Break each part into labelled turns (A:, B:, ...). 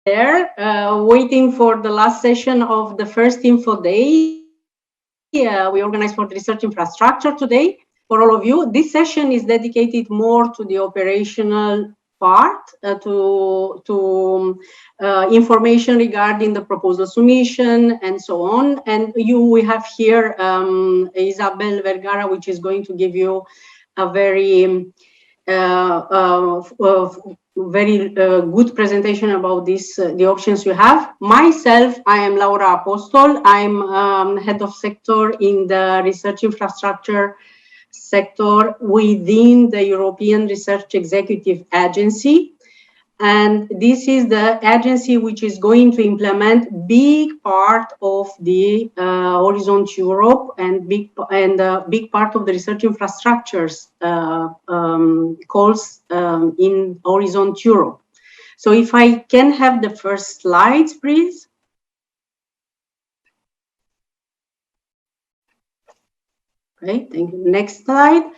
A: waiting for the last session of the first info day. We organized for the research infrastructure today for all of you. This session is dedicated more to the operational part, to information regarding the proposal submission and so on. And we have here Isabel Vergara, which is going to give you a very good presentation about this, the options you have. Myself, I am Laura Apostol. I'm head of sector in the research infrastructure sector within the European Research Executive Agency. And this is the agency which is going to implement big part of the Horizon Europe and big part of the research infrastructures calls in Horizon Europe. So if I can have the first slides, please. Okay, thank you. Next slide.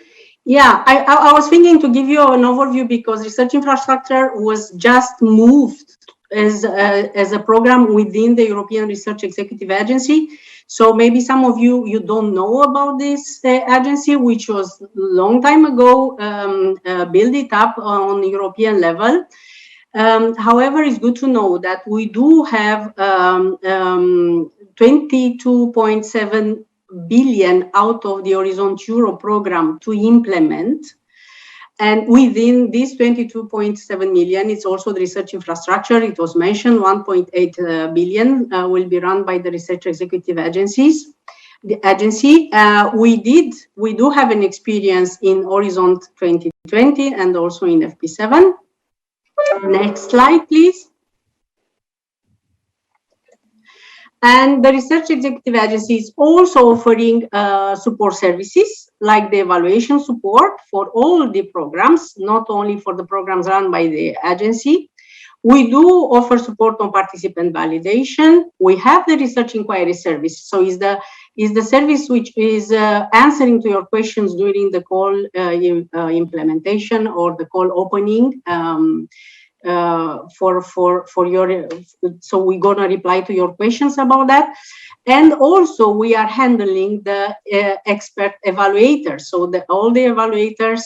A: Yeah, I was thinking to give you an overview because research infrastructure was just moved as a program within the European Research Executive Agency. So maybe some of you don't know about this agency, which was a long time ago built it up on the European level. However, it's good to know that we do have 22.7 billion out of the Horizon Europe program to implement. And within this 22.7 million, it's also the research infrastructure. It was mentioned 1.8 billion will be run by the research executive agencies. The agency, we do have an experience in Horizon 2020 and also in FP7. Next slide, please. And the Research Executive Agency is also offering support services like the evaluation support for all the programs, not only for the programs run by the agency. We do offer support on participant validation. We have the research inquiry service. So is the service which is answering to your questions during the call implementation or the call opening. So we're gonna reply to your questions about that. And also we are handling the expert evaluators. So all the evaluators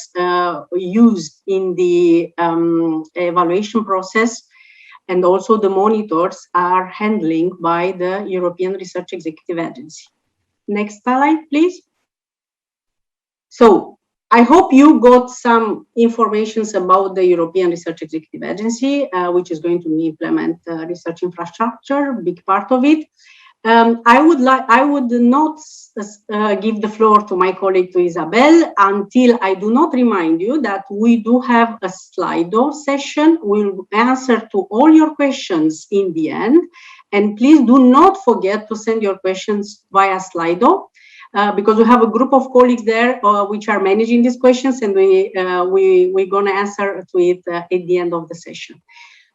A: used in the evaluation process and also the monitors are handling by the European Research Executive Agency. Next slide, please. So I hope you got some information about the European Research Executive Agency, which is going to implement research infrastructure, big part of it. I would not give the floor to my colleague, to Isabel, until I do not remind you that we do have a Slido session. We'll answer to all your questions in the end. And please do not forget to send your questions via Slido. Because we have a group of colleagues there which are managing these questions, and we're going to answer to it at the end of the session.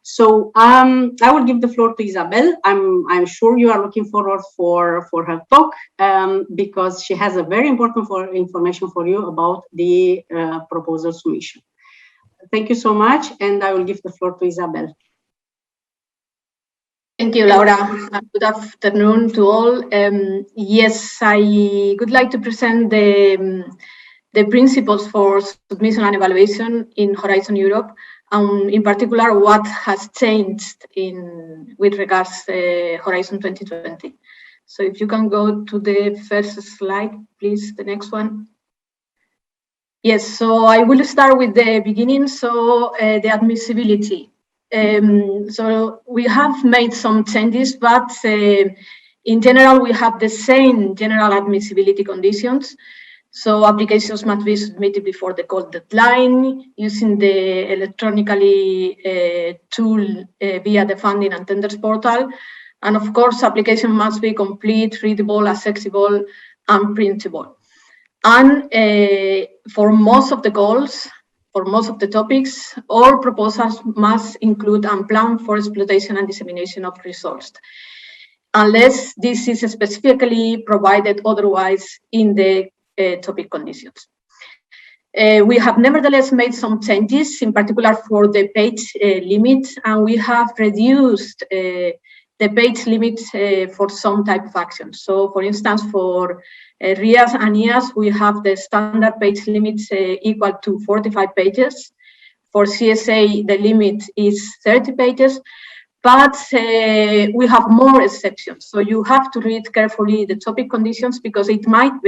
A: So I will give the floor to Isabel. I'm sure you are looking forward for her talk because she has a very important information for you about the proposal submission. Thank you so much, and I will give the floor to Isabel.
B: Thank you, Laura. Good afternoon to all. Yes, I would like to present the principles for submission and evaluation in Horizon Europe, in particular what has changed with regards to Horizon 2020. So if you can go to the first slide, please, the next one. Yes, so I will start with the beginning. So the admissibility. So we have made some changes, but in general, we have the same general admissibility conditions. So applications must be submitted before the call deadline using the electronically tool via the funding and tenders portal. And of course, application must be complete, readable, accessible, and printable. And for most of the calls, for most of the topics, all proposals must include a plan for exploitation and dissemination of resources, unless this is specifically provided otherwise in the topic conditions. We have nevertheless made some changes, in particular for the page limit, and we have reduced the page limit for some type of actions. So, for instance, for RIAs and IAs, we have the standard page limit equal to 45 pages. For CSA, the limit is 30 pages, but we have more exceptions. So you have to read carefully the topic conditions, because it might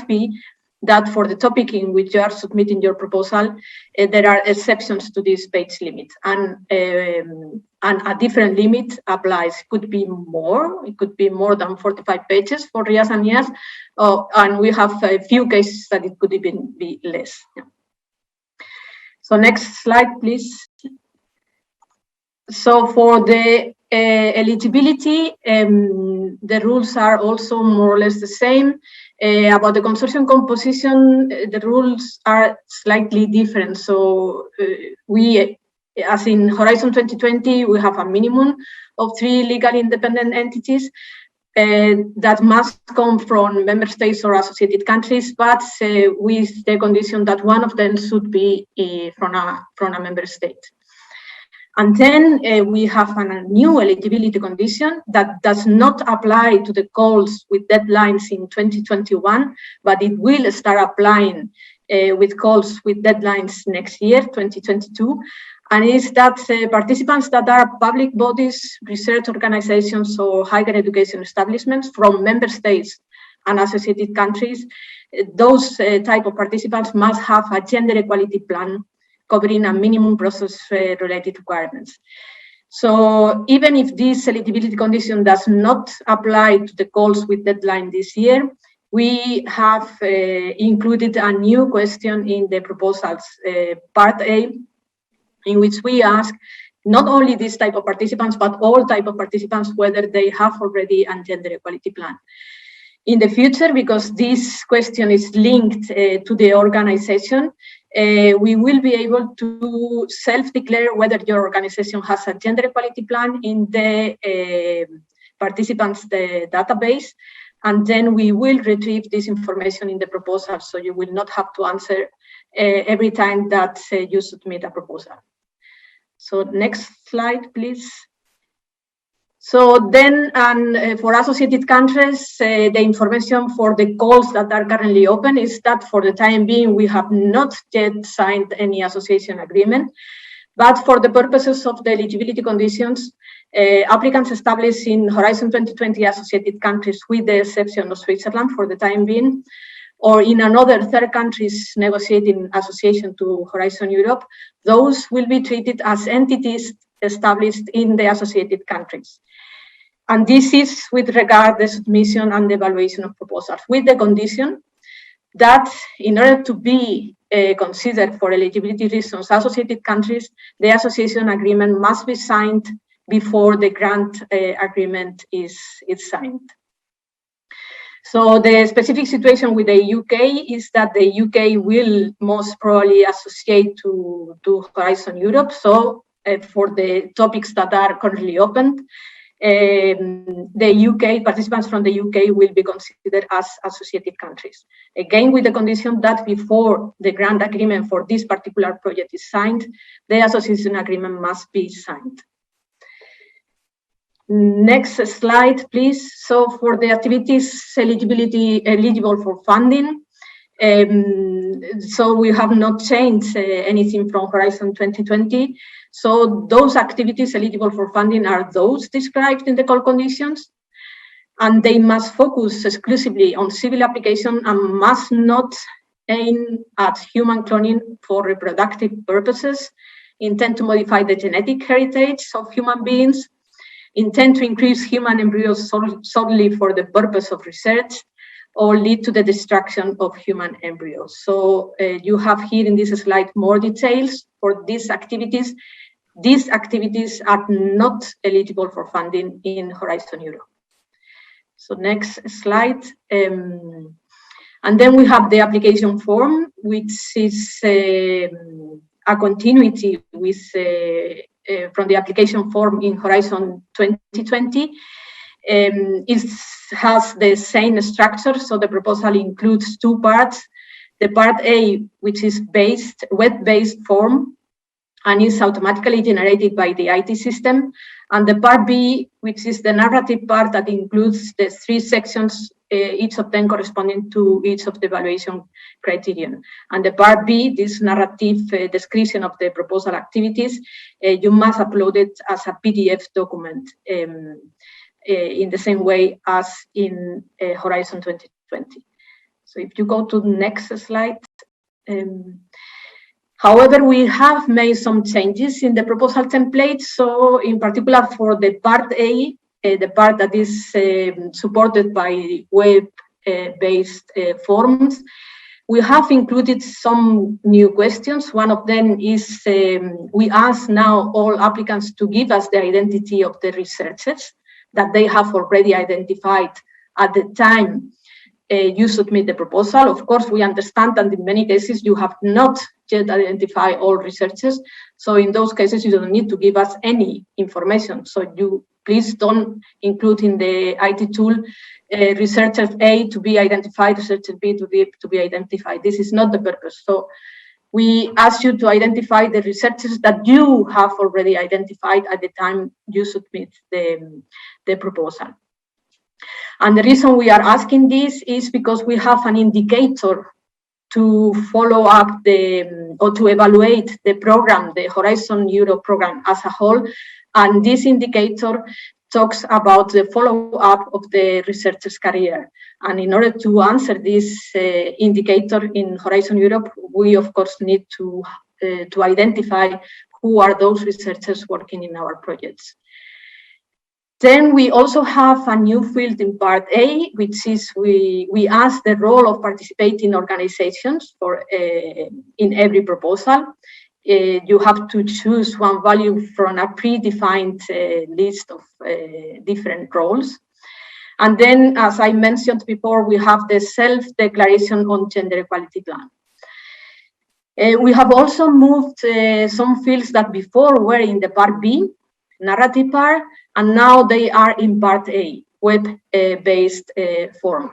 B: be that for the topic in which you are submitting your proposal, there are exceptions to this page limit, and a different limit applies. It could be more than 45 pages for RIAs and IAs, and we have a few cases that it could even be less. Yeah. So next slide, please. So for the eligibility, the rules are also more or less the same. About the consortium composition, the rules are slightly different. So we, as in Horizon 2020, we have a minimum of 3 legally independent entities that must come from member states or associated countries, but with the condition that one of them should be from a member state. And then we have a new eligibility condition that does not apply to the calls with deadlines in 2021, but it will start applying with calls with deadlines next year, 2022. And is that participants that are public bodies, research organizations, or higher education establishments from member states and associated countries, those type of participants must have a gender equality plan covering a minimum process-related requirements. So even if this eligibility condition does not apply to the calls with deadline this year, we have included a new question in the proposals, part A, in which we ask not only this type of participants, but all type of participants, whether they have already a gender equality plan. In the future, because this question is linked to the organization, we will be able to self-declare whether your organization has a gender equality plan in the participants' database, and then we will retrieve this information in the proposal, so you will not have to answer every time that you submit a proposal. So next slide, please. So then, and for associated countries, the information for the calls that are currently open is that for the time being, we have not yet signed any association agreement. But for the purposes of the eligibility conditions, applicants established in Horizon 2020 associated countries, with the exception of Switzerland for the time being, or in another third countries negotiating association to Horizon Europe, those will be treated as entities established in the associated countries. And this is with regard to the submission and the evaluation of proposals, with the condition that in order to be considered for eligibility reasons associated countries, the association agreement must be signed before the grant agreement is signed. So the specific situation with the UK is that the UK will most probably associate to Horizon Europe. So for the topics that are currently open, the UK participants from the UK will be considered as associated countries. Again, with the condition that before the grant agreement for this particular project is signed, the association agreement must be signed. Next slide, please. So for the activities eligible for funding, so we have not changed anything from Horizon 2020. So those activities eligible for funding are those described in the call conditions, and they must focus exclusively on civil application and must not aim at human cloning for reproductive purposes, intend to modify the genetic heritage of human beings, intend to increase human embryos solely for the purpose of research, or lead to the destruction of human embryos. So you have here in this slide more details for these activities. These activities are not eligible for funding in Horizon Europe. So next slide. And then we have the application form, which is a continuity with from the application form in Horizon 2020. It has the same structure, so the proposal includes two parts. the part A, which is web-based form, and is automatically generated by the IT system, and the part B, which is the narrative part that includes the 3 sections, each of them corresponding to each of the evaluation criterion. And the part B, this narrative description of the proposal activities, you must upload it as a PDF document in the same way as in Horizon 2020. So if you go to the next slide. However, we have made some changes in the proposal template. So in particular for the part A, the part that is supported by web-based forms, we have included some new questions. One of them is we ask now all applicants to give us the identity of the researchers that they have already identified at the time you submit the proposal. Of course, we understand that in many cases you have not yet identified all researchers. So in those cases, you don't need to give us any information. So you please don't include in the IT tool researcher A to be identified, researcher B to be identified. This is not the purpose. So we ask you to identify the researchers that you have already identified at the time you submit the proposal. And the reason we are asking this is because we have an indicator to follow up or to evaluate the program, the Horizon Europe program as a whole. And this indicator talks about the follow-up of the researcher's career. And in order to answer this indicator in Horizon Europe, we of course need to identify who are those researchers working in our projects. Then we also have a new field in part A, which is we ask the role of participating organizations for in every proposal. You have to choose one value from a predefined list of different roles. And then, as I mentioned before, we have the self-declaration on gender equality plan. We have also moved some fields that before were in the part B, narrative part, and now they are in part A, web-based form.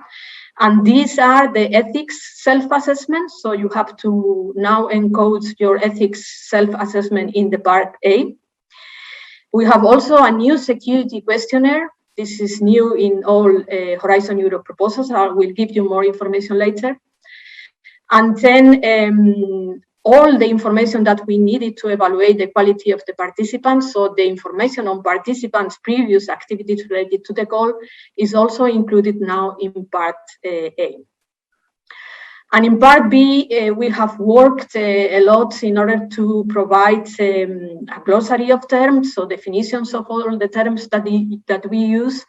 B: And these are the ethics self-assessment. So you have to now encode your ethics self-assessment in the part A. We have also a new security questionnaire. This is new in all Horizon Europe proposals. I will give you more information later. And then all the information that we needed to evaluate the quality of the participants, so the information on participants' previous activities related to the call, is also included now in part A. And in part B, we have worked a lot in order to provide a glossary of terms, so definitions of all the terms that we use.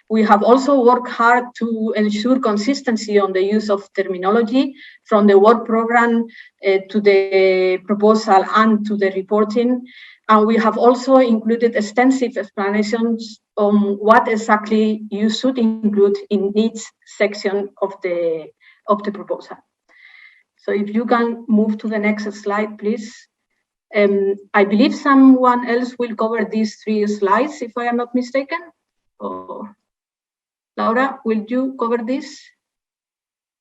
B: We have also worked hard to ensure consistency on the use of terminology from the work program to the proposal and to the reporting. And we have also included extensive explanations on what exactly you should include in each section of the proposal. So if you can move to the next slide, please. I believe someone else will cover these 3 slides, if I am not mistaken. Or Laura, will you cover this,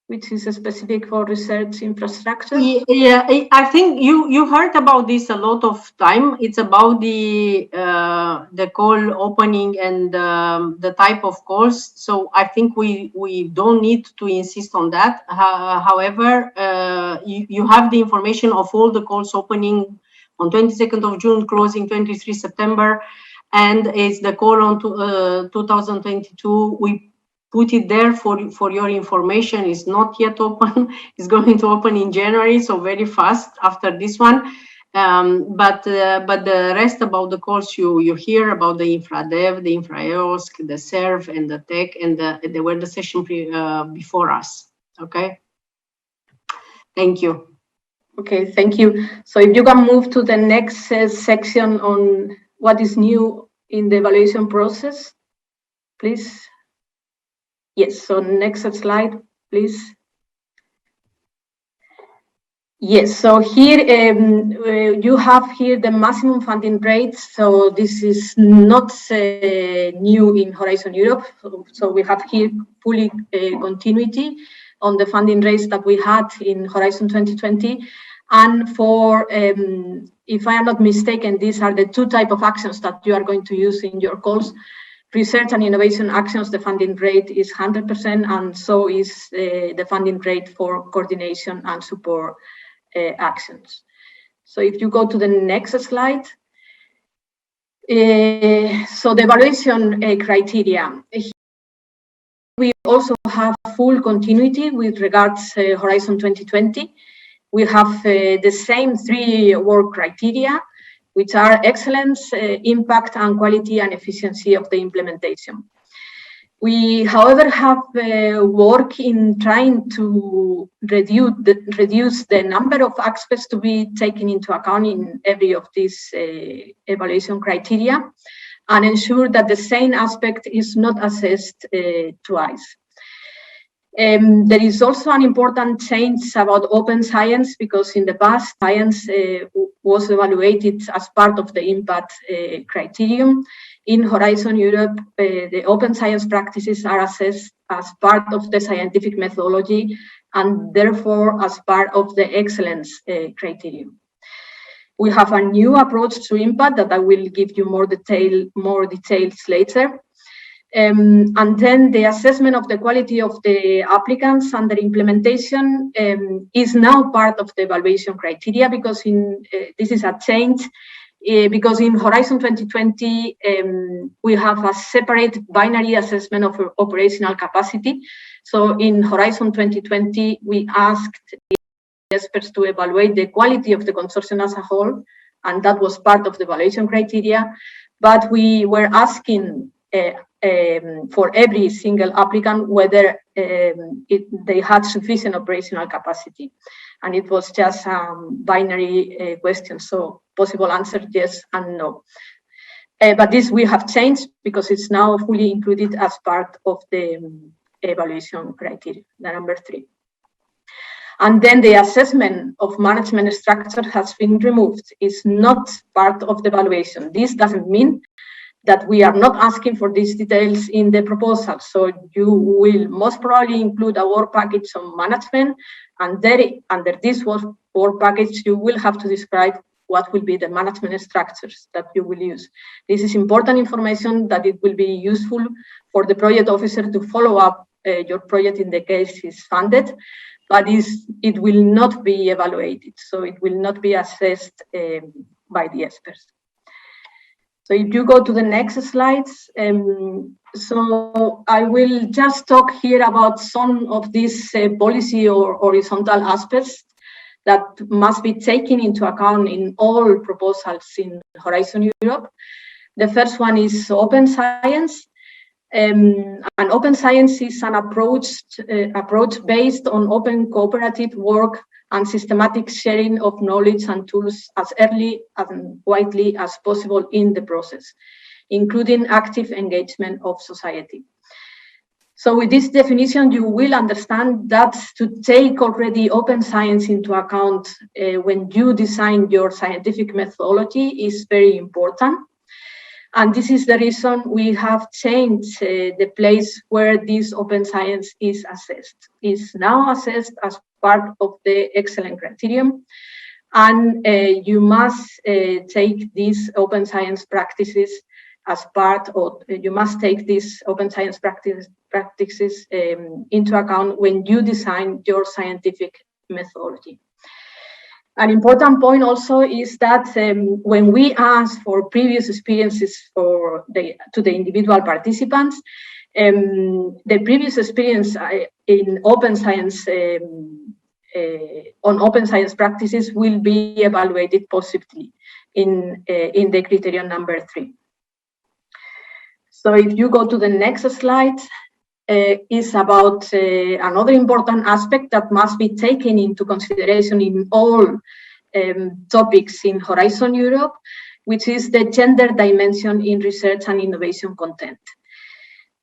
B: which is specific for research infrastructure?
A: Yeah, I think you heard about this a lot of time. It's about the call opening and the type of calls. So I think we don't need to insist on that. However, you have the information of all the calls opening on 22nd of June, closing 23 September. And it's the call on 2022. We put it there for your information. It's not yet open. It's going to open in January, so very fast after this one. But the rest about the calls you hear about the infra-dev, the infra-EOSC, the serve, and the tech, and they were the session before us. Okay. Thank you.
B: Okay, thank you. So if you can move to the next section on what is new in the evaluation process, please. Yes, so next slide, please. Yes, so here you have here the maximum funding rates. So this is not new in Horizon Europe. So we have here fully continuity. on the funding rates that we had in Horizon 2020. And for, if I am not mistaken, these are the two types of actions that you are going to use in your calls. Research and innovation actions, the funding rate is 100%, and so is the funding rate for coordination and support actions. So if you go to the next slide. So the evaluation criteria. We also have full continuity with regards Horizon 2020. We have the same 3 work criteria, which are excellence, impact, and quality and efficiency of the implementation. We, however, have work in trying to reduce the number of aspects to be taken into account in every of these evaluation criteria, and ensure that the same aspect is not assessed twice. There is also an important change about open science, because in the past, science was evaluated as part of the impact criterion. In Horizon Europe, the open science practices are assessed as part of the scientific methodology and therefore as part of the excellence criterion. We have a new approach to impact that I will give you more details later. And then the assessment of the quality of the applicants and their implementation is now part of the evaluation criteria, because this is a change, because in Horizon 2020, we have a separate binary assessment of operational capacity. So in Horizon 2020, we asked the experts to evaluate the quality of the consortium as a whole, and that was part of the evaluation criteria. But we were asking for every single applicant whether they had sufficient operational capacity. And it was just a binary question, so possible answer yes and no. But this we have changed because it's now fully included as part of the evaluation criteria, the number 3. And then the assessment of management structure has been removed. It's not part of the evaluation. This doesn't mean that we are not asking for these details in the proposal. So you will most probably include a work package on management, and then under this work package, you will have to describe what will be the management structures that you will use. This is important information that it will be useful for the project officer to follow up your project in the case it's funded, but it will not be evaluated. So it will not be assessed by the experts. So if you go to the next slides, so I will just talk here about some of these policy or horizontal aspects that must be taken into account in all proposals in Horizon Europe. The first one is open science. And open science is an approach based on open cooperative work and systematic sharing of knowledge and tools as early and widely as possible in the process, including active engagement of society. So with this definition, you will understand that to take already open science into account when you design your scientific methodology is very important. And this is the reason we have changed the place where this open science is assessed. It's now assessed as part of the excellent criterion. And you must take these open science practices as part of, you must take these open science practices into account when you design your scientific methodology. An important point also is that when we ask for previous experiences to the individual participants, the previous experience in open science on open science practices will be evaluated positively in the criterion number 3. So if you go to the next slide, is about another important aspect that must be taken into consideration in all topics in Horizon Europe, which is the gender dimension in research and innovation content.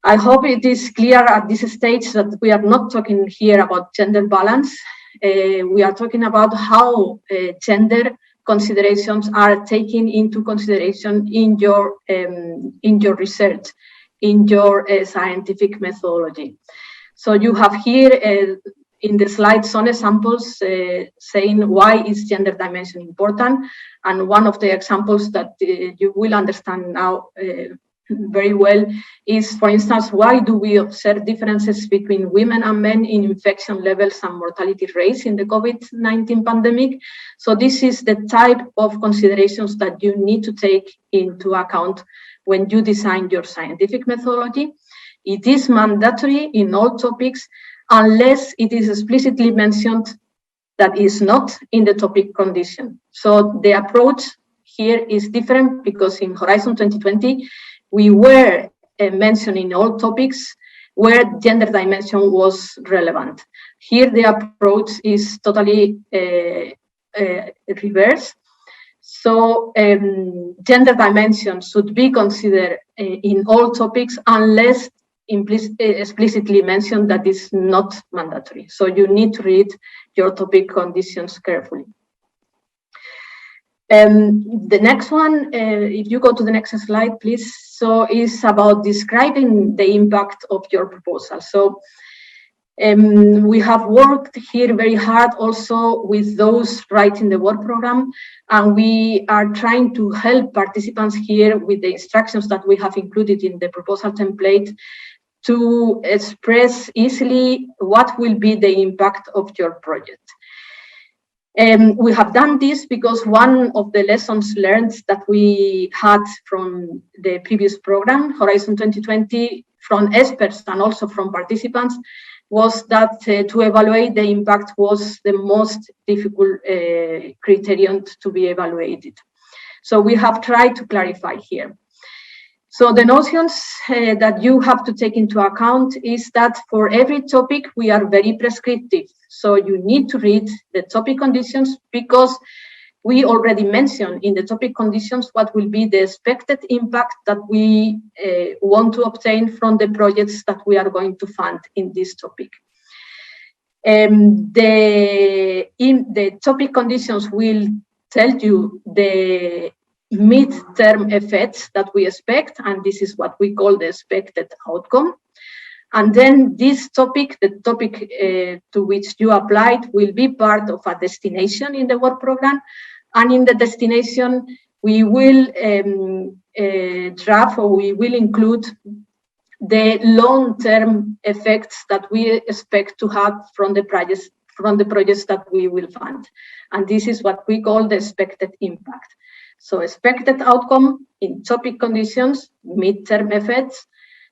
B: I hope it is clear at this stage that we are not talking here about gender balance. We are talking about how gender considerations are taken into consideration in your research, in your scientific methodology. So you have here in the slide some examples saying why is gender dimension important. And one of the examples that you will understand now very well is, for instance, why do we observe differences between women and men in infection levels and mortality rates in the COVID-19 pandemic? So this is the type of considerations that you need to take into account when you design your scientific methodology. It is mandatory in all topics unless it is explicitly mentioned that is not in the topic condition. So the approach here is different because in Horizon 2020, we were mentioning all topics where gender dimension was relevant. Here, the approach is totally reverse. So gender dimension should be considered in all topics unless explicitly mentioned that is not mandatory. So you need to read your topic conditions carefully. The next one, if you go to the next slide, please, so is about describing the impact of your proposal. So we have worked here very hard also with those writing the work program, and we are trying to help participants here with the instructions that we have included in the proposal template to express easily what will be the impact of your project. We have done this because one of the lessons learned that we had from the previous program, Horizon 2020, from experts and also from participants, was that to evaluate the impact was the most difficult criterion to be evaluated. So we have tried to clarify here. So the notions that you have to take into account is that for every topic, we are very prescriptive. So you need to read the topic conditions because we already mentioned in the topic conditions what will be the expected impact that we want to obtain from the projects that we are going to fund in this topic. The topic conditions will tell you the mid-term effects that we expect, and this is what we call the expected outcome. And then this topic, the topic to which you applied, will be part of a destination in the work program. And in the destination, we will draft, or we will include the long-term effects that we expect to have from the projects that we will fund. And this is what we call the expected impact. So expected outcome in topic conditions, mid-term effects,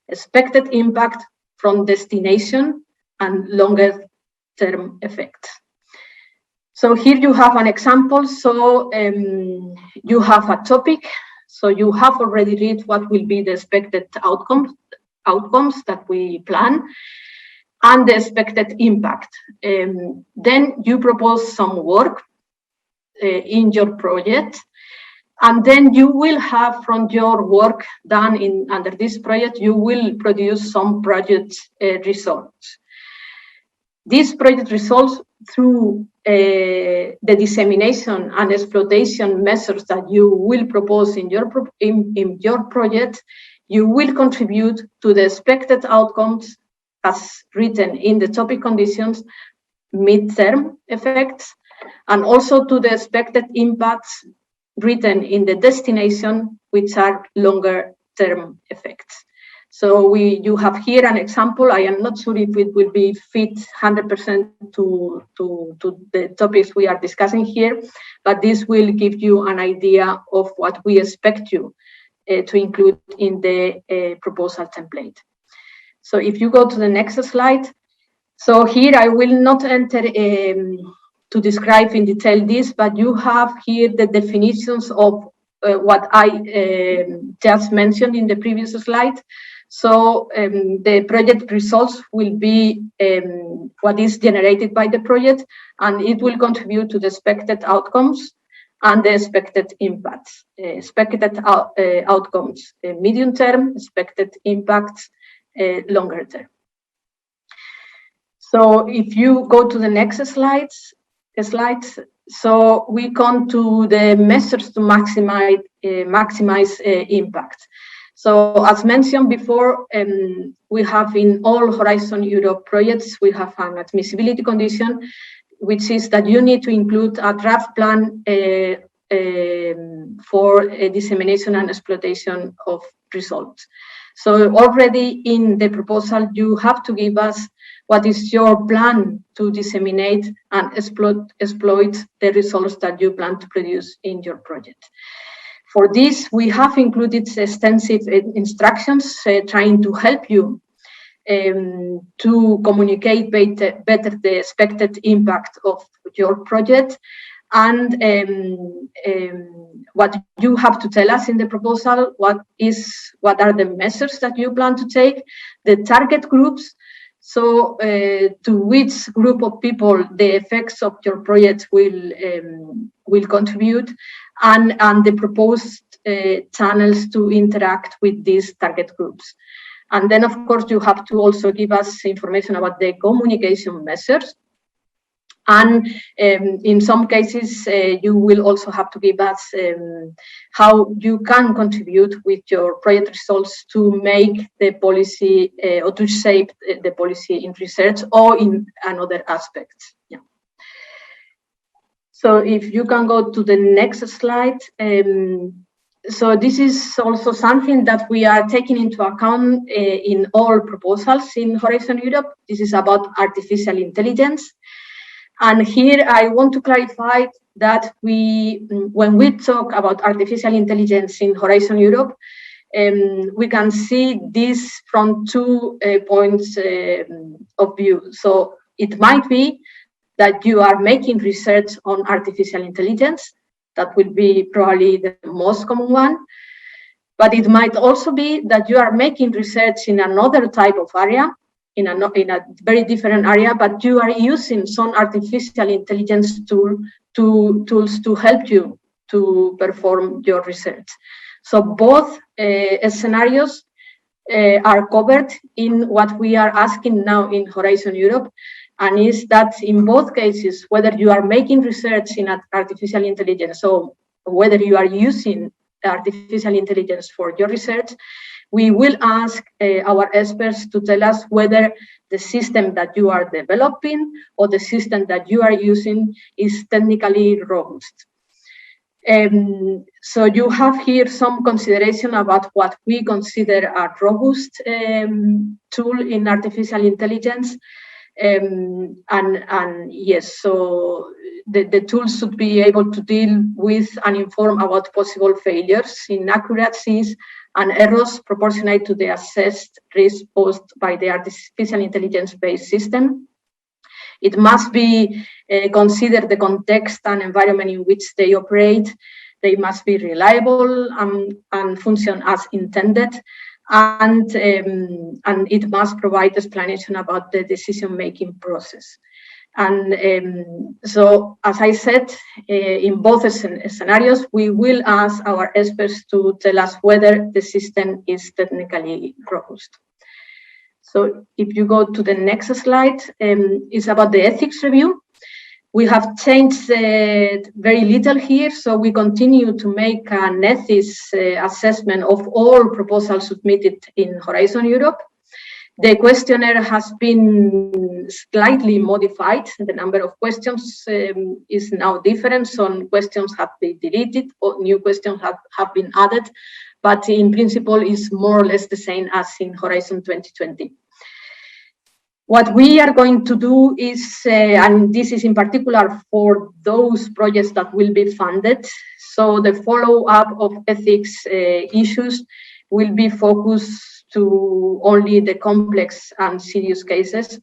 B: expected impact from destination, and longer term effects. So here you have an example. So you have a topic. So you have already read what will be the expected outcomes that we plan and the expected impact. Then you propose some work in your project. And then you will have from your work done under this project, you will produce some project results. These project results, through the dissemination and exploitation measures that you will propose in your project, you will contribute to the expected outcomes as written in the topic conditions, mid-term effects, and also to the expected impacts written in the destination, which are longer term effects. So you have here an example. I am not sure if it will be fit 100% to the topics we are discussing here, but this will give you an idea of what we expect you to include in the proposal template. So if you go to the next slide. So here I will not enter to describe in detail this, but you have here the definitions of what I just mentioned in the previous slide. So the project results will be what is generated by the project, and it will contribute to the expected outcomes and the expected impacts. Expected outcomes medium term, expected impacts longer term. So if you go to the next slides, so we come to the measures to maximize impact. So as mentioned before, we have in all Horizon Europe projects, we have an admissibility condition, which is that you need to include a draft plan for dissemination and exploitation of results. So already in the proposal, you have to give us what is your plan to disseminate and exploit the results that you plan to produce in your project. For this, we have included extensive instructions trying to help you to communicate better the expected impact of your project, and what you have to tell us in the proposal, what are the measures that you plan to take, the target groups, so to which group of people the effects of your project will contribute, and the proposed channels to interact with these target groups. And then, of course, you have to also give us information about the communication measures. And in some cases, you will also have to give us how you can contribute with your project results to make the policy or to shape the policy in research or in another aspects. Yeah. So if you can go to the next slide. So this is also something that we are taking into account in all proposals in Horizon Europe. This is about artificial intelligence. And here I want to clarify that when we talk about artificial intelligence in Horizon Europe, we can see this from two points of view. So it might be that you are making research on artificial intelligence. That will be probably the most common one. But it might also be that you are making research in another type of area, in a very different area, but you are using some artificial intelligence tools to help you to perform your research. So both scenarios are covered in what we are asking now in Horizon Europe, and is that in both cases, whether you are making research in artificial intelligence or whether you are using artificial intelligence for your research, we will ask our experts to tell us whether the system that you are developing or the system that you are using is technically robust. So you have here some consideration about what we consider a robust tool in artificial intelligence. And yes, so the tools should be able to deal with and inform about possible failures, inaccuracies, and errors proportionate to the assessed risk posed by the artificial intelligence-based system. It must be consider the context and environment in which they operate. They must be reliable and function as intended. And it must provide explanation about the decision-making process. And so, as I said, in both scenarios, we will ask our experts to tell us whether the system is technically robust. So if you go to the next slide, it's about the ethics review. We have changed very little here, so we continue to make an ethics assessment of all proposals submitted in Horizon Europe. The questionnaire has been slightly modified. The number of questions is now different. Some questions have been deleted or new questions have been added, but in principle is more or less the same as in Horizon 2020. What we are going to do is, and this is in particular for those projects that will be funded, so the follow-up of ethics issues will be focused to only the complex and serious cases.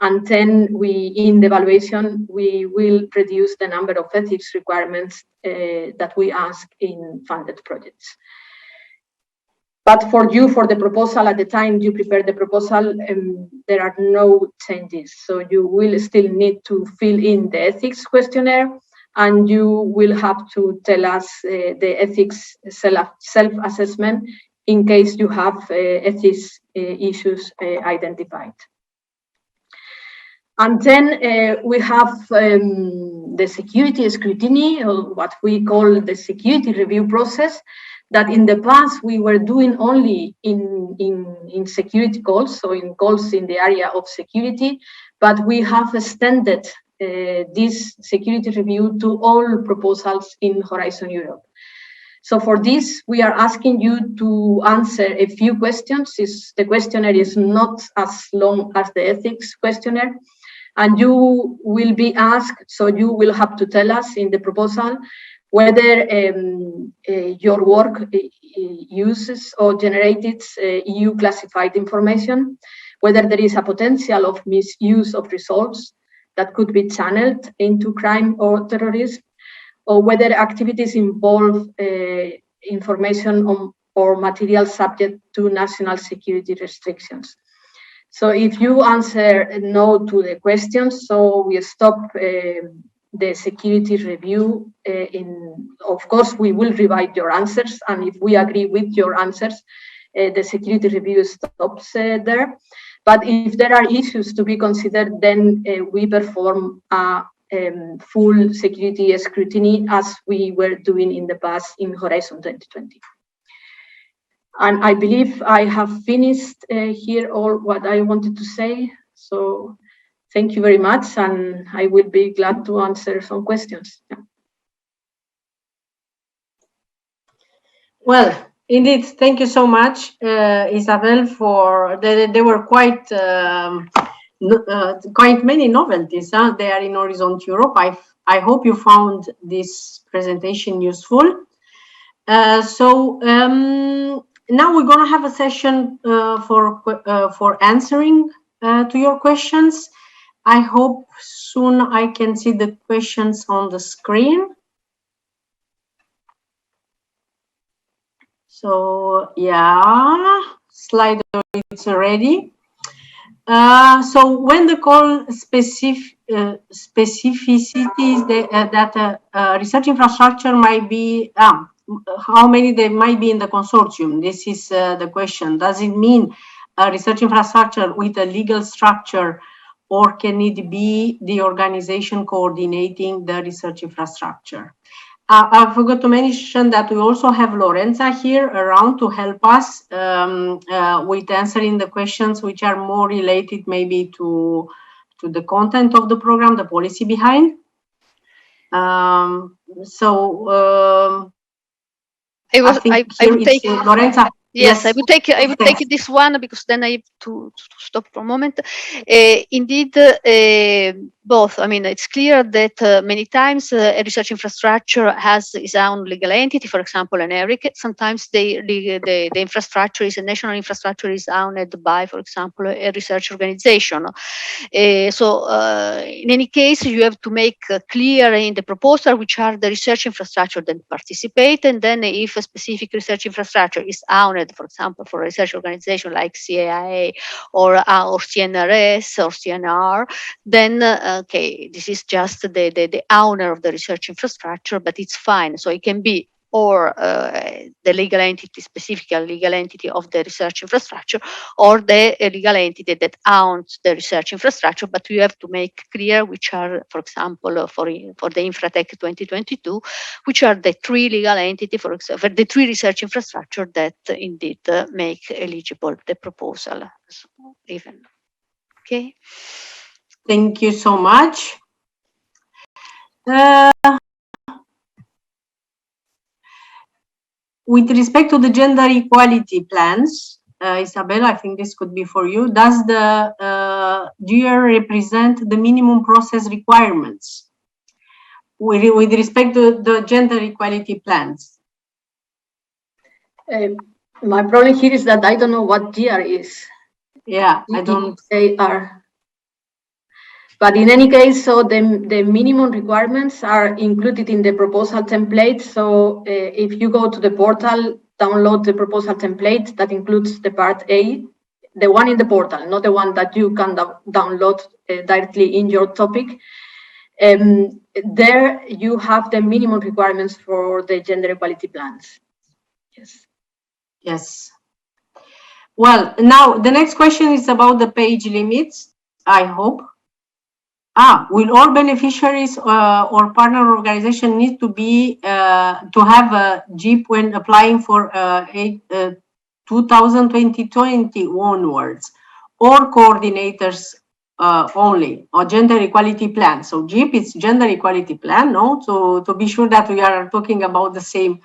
B: And then in the evaluation, we will reduce the number of ethics requirements that we ask in funded projects. But for the proposal, at the time you prepare the proposal, there are no changes. So you will still need to fill in the ethics questionnaire, and you will have to tell us the ethics self-assessment in case you have ethics issues identified. And then we have the security scrutiny, or what we call the security review process. that in the past we were doing only in security calls, so in calls in the area of security, but we have extended this security review to all proposals in Horizon Europe. So for this, we are asking you to answer a few questions. The questionnaire is not as long as the ethics questionnaire, and you will be asked, so you will have to tell us in the proposal whether your work uses or generates EU classified information, whether there is a potential of misuse of results that could be channeled into crime or terrorism, or whether activities involve information on or material subject to national security restrictions. So if you answer no to the questions, so we stop the security review. Of course, we will revise your answers, and if we agree with your answers, the security review stops there. But if there are issues to be considered, then we perform a full security scrutiny as we were doing in the past in Horizon 2020. And I believe I have finished here all what I wanted to say. So thank you very much, and I will be glad to answer some questions. Yeah.
A: Well, indeed, thank you so much, Isabel, for there were quite many novelties there in Horizon Europe. I hope you found this presentation useful. Now we're going to have a session for answering to your questions. I hope soon I can see the questions on the screen. So yeah, slide is ready. So when the call specificities that research infrastructure might be, how many there might be in the consortium? This is the question. Does it mean a research infrastructure with a legal structure, or can it be the organization coordinating the research infrastructure? I forgot to mention that we also have Lorenza here around to help us with answering the questions which are more related maybe to the content of the program, the policy behind.
C: I would take
A: Lorenza.
C: Yes, I would take this one because then I have to stop for a moment. Indeed, both. I mean, it's clear that many times a research infrastructure has its own legal entity. For example, an ERIC. Sometimes the infrastructure is a national infrastructure is owned by, for example, a research organization. In any case, you have to make clear in the proposal which are the research infrastructure that participate, and then if a specific research infrastructure is owned, for example, for a research organization like CAIA or CNRS or CNR, then okay, this is just the owner of the research infrastructure, but it's fine. So it can be or the legal entity, specific legal entity of the research infrastructure, or the legal entity that owns the research infrastructure, but we have to make clear which are, for example, for the Infratech 2022, which are the three legal entity, for example, the three research infrastructure that indeed make eligible the proposal. Even. Okay.
A: Thank you so much. With respect to the gender equality plans, Isabel, I think this could be for you. Does the GR represent the minimum process requirements with respect to the gender equality plans?
B: My problem here is that I don't know what GR is.
A: Yeah, I don't.
B: AR. But in any case, so the minimum requirements are included in the proposal template. So if you go to the portal, download the proposal template that includes the part A, the one in the portal, not the one that you can download directly in your topic. There you have the minimum requirements for the gender equality plans. Yes.
A: Yes. Well, now the next question is about the page limits, I hope. Will all beneficiaries or partner organization need to be to have a GIP when applying for 2020 onwards, or coordinators only, or gender equality plan? So GIP is gender equality plan, no? So to be sure that we are talking about the same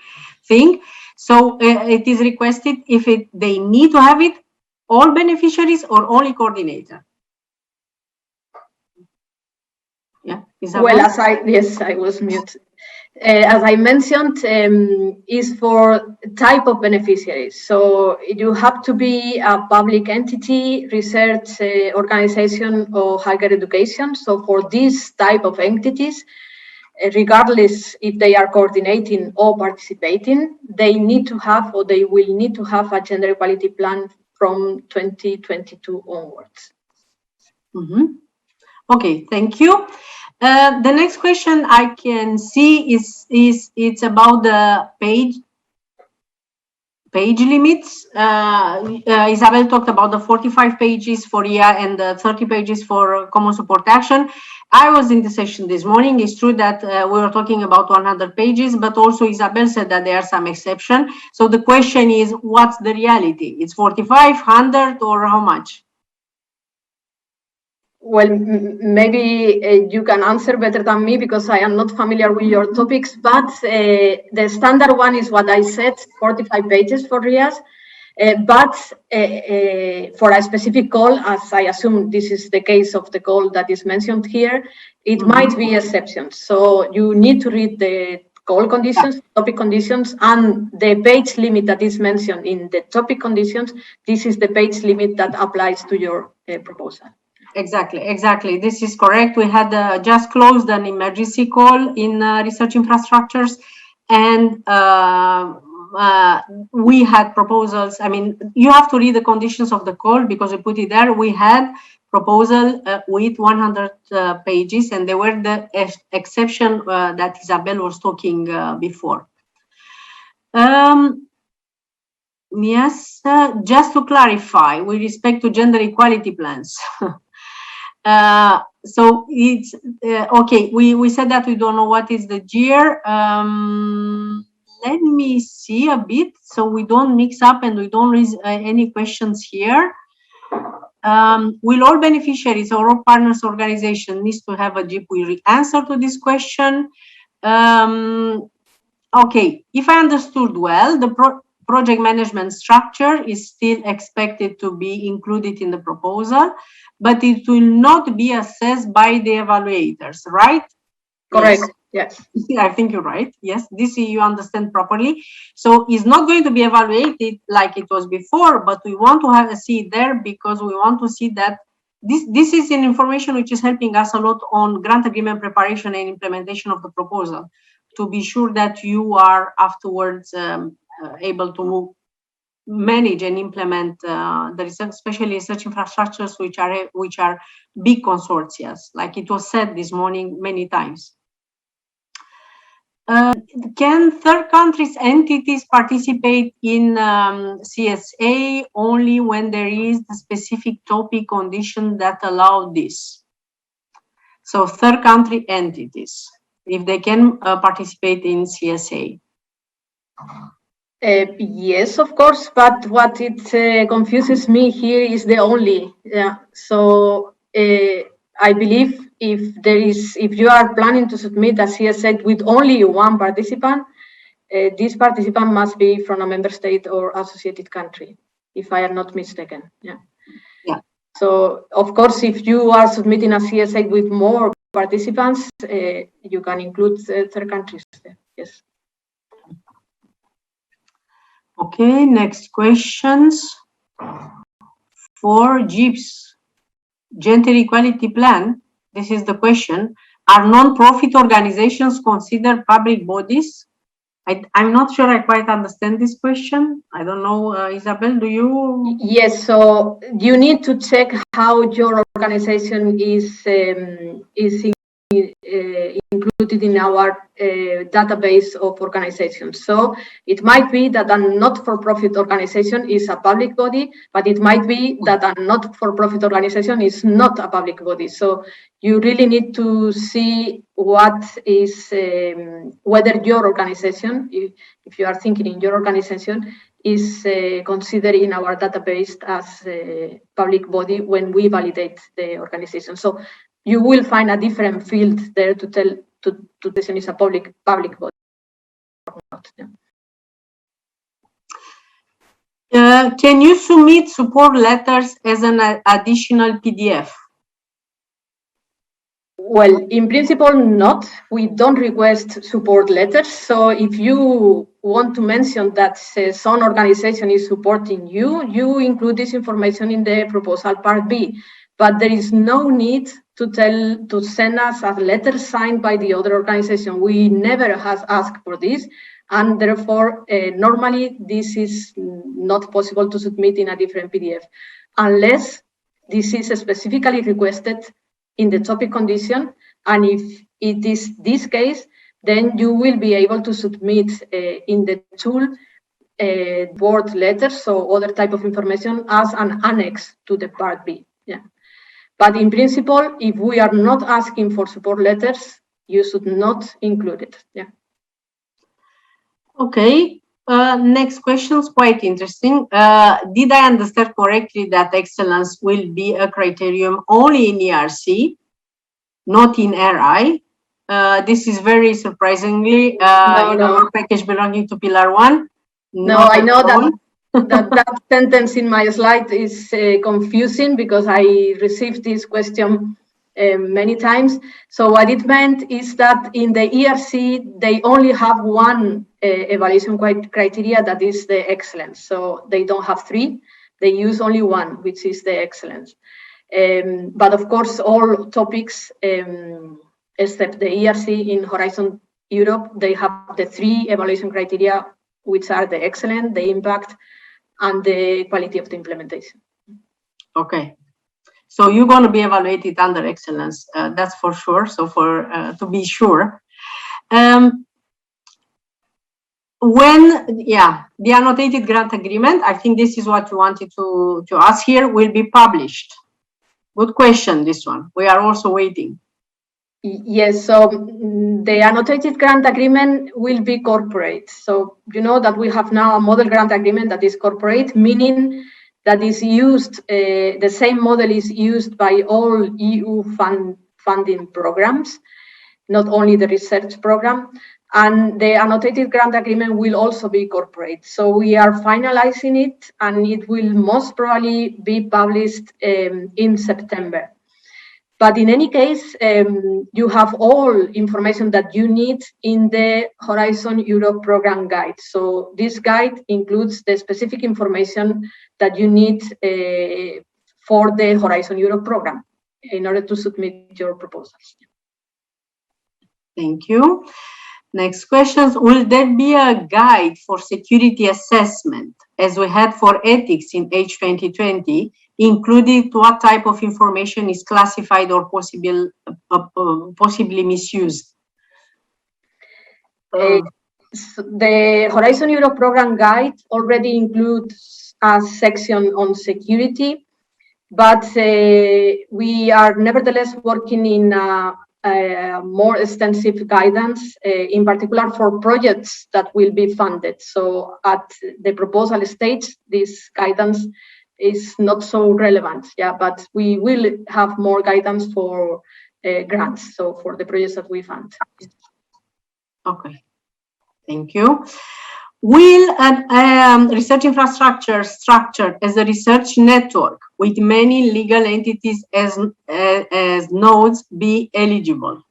A: thing. So it is requested if they need to have it, all beneficiaries or only coordinator? Yeah, Isabel?
B: Well, yes, I was mute. As I mentioned, is for type of beneficiaries. So you have to be a public entity, research organization, or higher education. So for these type of entities, regardless if they are coordinating or participating, they need to have, or they will need to have, a gender equality plan from 2022 onwards.
A: Mm-hmm. Okay, thank you. The next question I can see is it's about the page limits. Isabel talked about the 45 pages for IA and the 30 pages for common support action. I was in the session this morning. It's true that we were talking about 100 pages, but also Isabel said that there are some exceptions. So the question is, what's the reality? It's 45, 100, or how much?
B: Well, maybe you can answer better than me because I am not familiar with your topics, but the standard one is what I said, 45 pages for RIAs. But for a specific call, as I assume this is the case of the call that is mentioned here, it might be exceptions. So you need to read the call conditions, topic conditions, and the page limit that is mentioned in the topic conditions. This is the page limit that applies to your proposal.
A: Exactly. This is correct. We had just closed an emergency call in research infrastructures, and we had proposals. I mean, you have to read the conditions of the call because we put it there. We had proposal with 100 pages, and they were the exception that Isabel was talking before. Yes, just to clarify, with respect to gender equality plans. So it's okay. We said that we don't know what is the GER. Let me see a bit so we don't mix up and we don't raise any questions here. Will all beneficiaries or all partners organization needs to have a GIP? We answer to this question. Okay, if I understood well, the project management structure is still expected to be included in the proposal, but it will not be assessed by the evaluators, right?
B: Correct. Yes.
A: I think you're right. Yes, this you understand properly. So it's not going to be evaluated like it was before, but we want to have a see it there because we want to see that this is an information which is helping us a lot on grant agreement preparation and implementation of the proposal, to be sure that you are afterwards able to manage and implement the research, especially research infrastructures which are big consortia, like it was said this morning many times. Can third countries entities participate in CSA only when there is a specific topic condition that allow this? So third country entities, if they can participate in CSA.
B: Yes, of course, but what it confuses me here is the only. Yeah. So I believe if you are planning to submit a CSA with only one participant, this participant must be from a member state or associated country, if I am not mistaken. Yeah.
A: Yeah.
B: So of course, if you are submitting a CSA with more participants, you can include third countries there. Yes.
A: Okay, next questions. For GIPS, Gender Equality Plan, this is the question. Are non-profit organizations considered public bodies? I'm not sure I quite understand this question. I don't know, Isabel, do you?
B: Yes, so you need to check how your organization is included in our database of organizations. So it might be that a not-for-profit organization is a public body, but it might be that a not-for-profit organization is not a public body. So you really need to see what is, whether your organization, if you are thinking in your organization, is considered in our database as a public body when we validate the organization. So you will find a different field there to tell to this is a public body or not.
A: Can you submit support letters as an additional PDF?
B: Well, in principle, not. We don't request support letters. So if you want to mention that some organization is supporting you, you include this information in the proposal part B. But there is no need to send us a letter signed by the other organization. We never have asked for this. And therefore, normally this is not possible to submit in a different PDF unless this is specifically requested in the topic condition. And if it is this case, then you will be able to submit in the tool board letters, so other type of information as an annex to the part B. Yeah. But in principle, if we are not asking for support letters, you should not include it. Yeah.
A: Okay. Next question is quite interesting. Did I understand correctly that excellence will be a criterion only in ERC, not in RI? This is very surprisingly in our package belonging to Pillar 1.
B: No, I know that sentence in my slide is confusing because I received this question many times. So what it meant is that in the ERC, they only have one evaluation criteria, that is the excellence. So they don't have three, they use only one, which is the excellence. But of course, all topics, except the ERC in Horizon Europe, they have the three evaluation criteria, which are the excellence, the impact, and the quality of the implementation.
A: Okay. So you're going to be evaluated under excellence, that's for sure. So to be sure, the annotated grant agreement, I think this is what you wanted to ask here, will be published. Good question, this one. We are also waiting.
B: Yes, so the annotated grant agreement will be corporate. So you know that we have now a model grant agreement that is corporate, meaning that is used, the same model is used by all EU funding programs, not only the research program. And the annotated grant agreement will also be corporate. So we are finalizing it, and it will most probably be published in September. But in any case, you have all information that you need in the Horizon Europe program guide. So this guide includes the specific information that you need for the Horizon Europe program in order to submit your proposals.
A: Thank you. Next questions. Will there be a guide for security assessment as we had for ethics in H2020, including what type of information is classified or possibly misused?
B: The Horizon Europe program guide already includes a section on security, but we are nevertheless working in more extensive guidance, in particular for projects that will be funded. So at the proposal stage, this guidance is not so relevant, but we will have more guidance for grants, so for the projects that we fund.
A: Okay, thank you. Will a research infrastructure structured as a research network with many legal entities as nodes be eligible?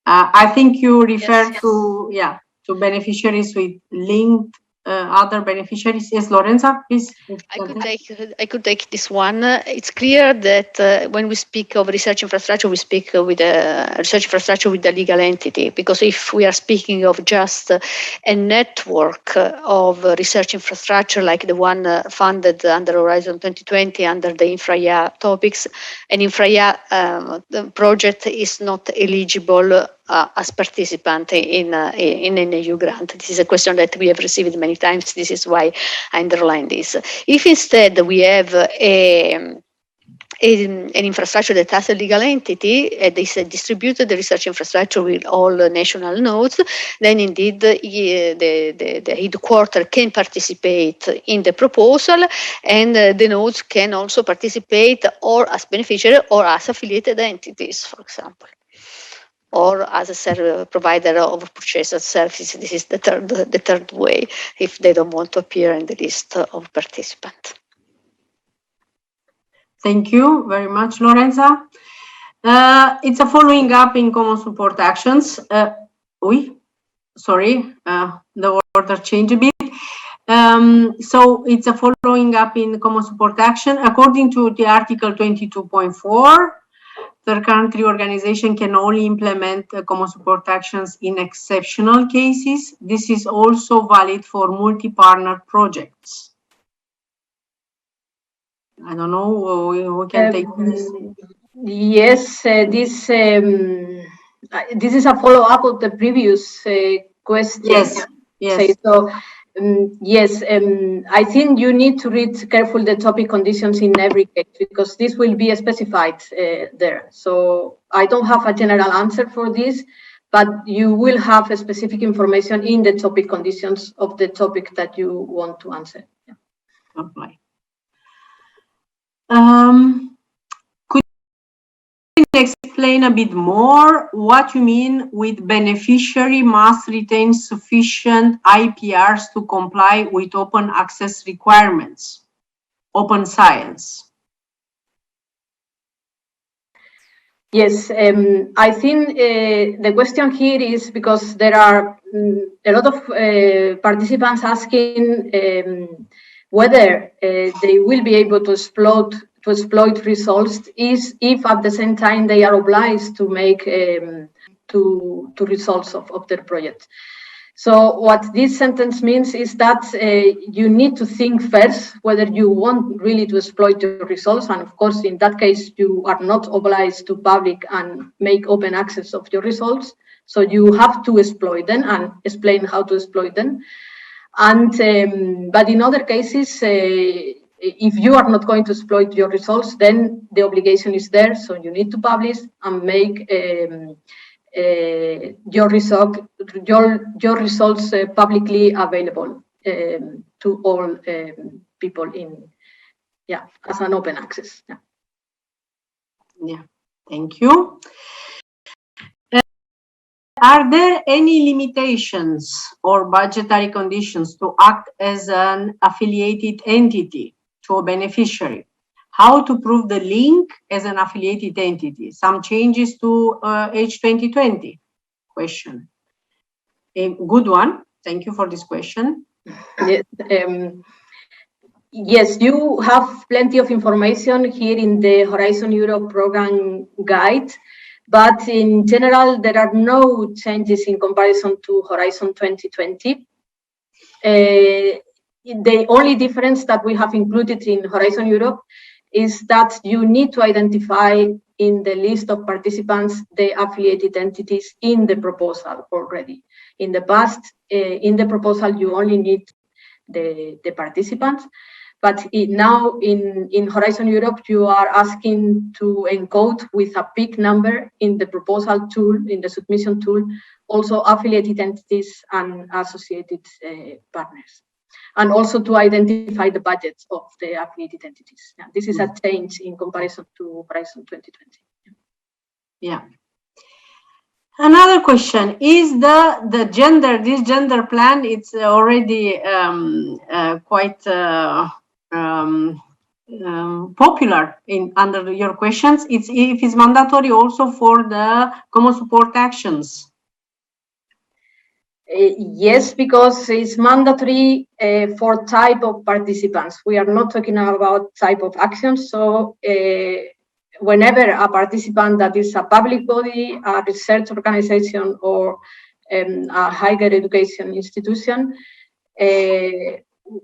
A: I think you refer to beneficiaries with linked other beneficiaries? Yes, Lorenza, please.
C: I could take this one. It's clear that when we speak of research infrastructure, we speak with a research infrastructure with a legal entity, because if we are speaking of just a network of research infrastructure like the one funded under Horizon 2020 under the InfraIA topics, an InfraIA project is not eligible as participant in an EU grant. This is a question that we have received many times. This is why I underline this. If instead we have an infrastructure that has a legal entity, and is a distributed research infrastructure with all national nodes, then indeed the headquarter can participate in the proposal, and the nodes can also participate or as beneficiary or as affiliated entities, for example, or as a provider of purchased services. This is the third way, if they don't want to appear in the list of participants.
A: Thank you very much, Lorenza. It's a following up in common support actions. Sorry, the order changed a bit. So it's a following up in common support action. According to the Article 22.4, third country organization can only implement common support actions in exceptional cases. This is also valid for multi-partner projects. I don't know, who can take this?
B: Yes, this is a follow-up of the previous question.
A: Yes, yes.
B: So, yes, I think you need to read carefully the topic conditions in every case, because this will be specified there. So I don't have a general answer for this, but you will have a specific information in the topic conditions of the topic that you want to answer. Yeah.
A: Okay. Could you explain a bit more what you mean with beneficiary must retain sufficient IPRs to comply with open access requirements, open science?
B: Yes, I think the question here is because there are a lot of participants asking whether they will be able to exploit results if at the same time they are obliged to make to results of their project. So what this sentence means is that you need to think first whether you want really to exploit your results. And of course, in that case, you are not obliged to public and make open access of your results. So you have to exploit them and explain how to exploit them. And but in other cases, if you are not going to exploit your results, then the obligation is there. So you need to publish and make your results publicly available to all people as an open access.
A: Yeah, thank you. Are there any limitations or budgetary conditions to act as an affiliated entity to a beneficiary? How to prove the link as an affiliated entity? Some changes to H 2020 question. A good one. Thank you for this question.
B: Yes, yes, you have plenty of information here in the Horizon Europe program guide, but in general, there are no changes in comparison to Horizon 2020. The only difference that we have included in Horizon Europe is that you need to identify in the list of participants the affiliated entities in the proposal already. In the past, in the proposal, you only need the participants, but now in Horizon Europe, you are asking to encode with a PIC number in the proposal tool, in the submission tool, also affiliated entities and associated partners, and also to identify the budgets of the affiliated entities. Yeah, this is a change in comparison to Horizon 2020.
A: Yeah. Another question is the gender. This gender plan, it's already quite popular in under your questions. If it's mandatory also for the common support actions.
B: Yes, because it's mandatory for type of participants. We are not talking about type of actions. So whenever a participant that is a public body, a research organization, or a higher education institution,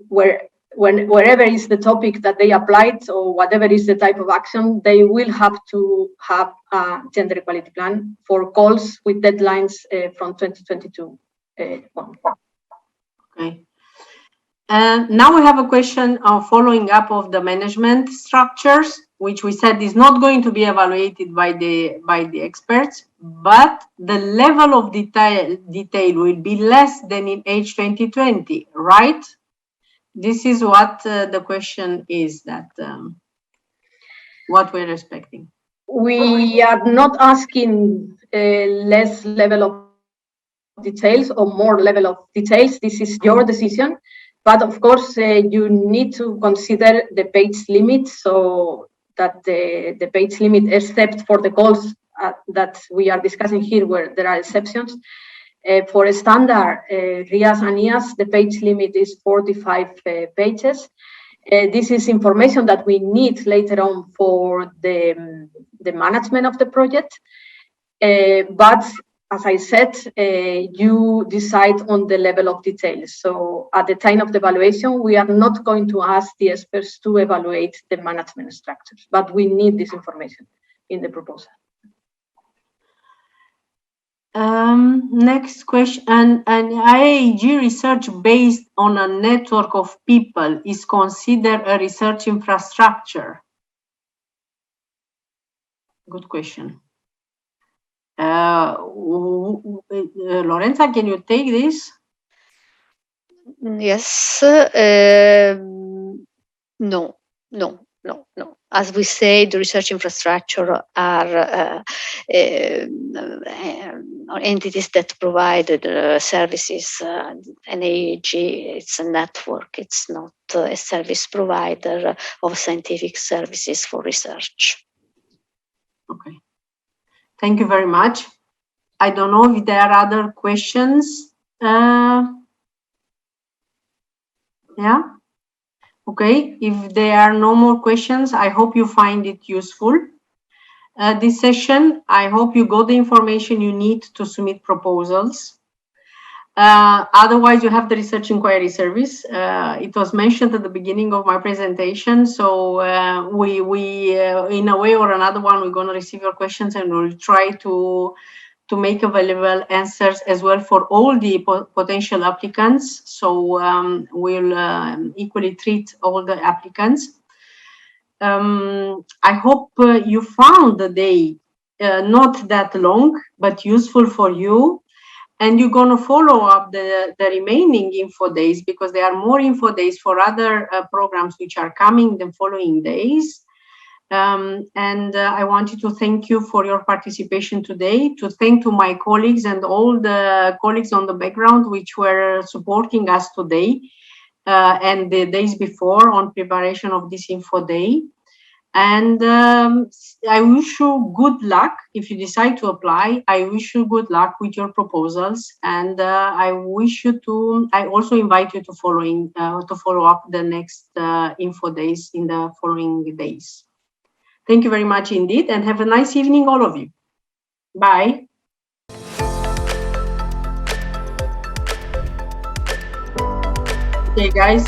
B: wherever is the topic that they applied or whatever is the type of action, they will have to have a gender equality plan for calls with deadlines from 2022 on.
A: Okay. And now we have a question following up of the management structures, which we said is not going to be evaluated by the experts, but the level of detail will be less than in H 2020, right? This is what the question is, that what we're expecting.
B: We are not asking less level of details or more level of details. This is your decision. But of course, you need to consider the page limit, so that the page limit, except for the calls that we are discussing here, where there are exceptions. For a standard RIAS and IAS, the page limit is 45 pages. This is information that we need later on for the management of the project. But as I said, you decide on the level of detail. So at the time of the evaluation, we are not going to ask the experts to evaluate the management structures, but we need this information in the proposal.
A: Next question, an IAG research based on a network of people is considered a research infrastructure? Good question. Lorenza, can you take this?
C: Yes. No. As we say, the research infrastructure are entities that provide services. NIAG, it's a network. It's not a service provider of scientific services for research.
A: Okay. Thank you very much. I don't know if there are other questions. Yeah. Okay. If there are no more questions, I hope you find it useful. This session, I hope you got the information you need to submit proposals. Otherwise, you have the research inquiry service. It was mentioned at the beginning of my presentation. So we in a way or another one, we're going to receive your questions and we'll try to make available answers as well for all the potential applicants. So we'll equally treat all the applicants. I hope you found the day not that long, but useful for you. And you're going to follow up the remaining info days, because there are more info days for other programs which are coming the following days. I wanted to thank you for your participation today, to thank to my colleagues and all the colleagues on the background which were supporting us today and the days before on preparation of this info day. And I wish you good luck if you decide to apply. I wish you good luck with your proposals, and I also invite you to follow up the next info days in the following days. Thank you very much indeed, and have a nice evening, all of you. Bye. Okay, guys.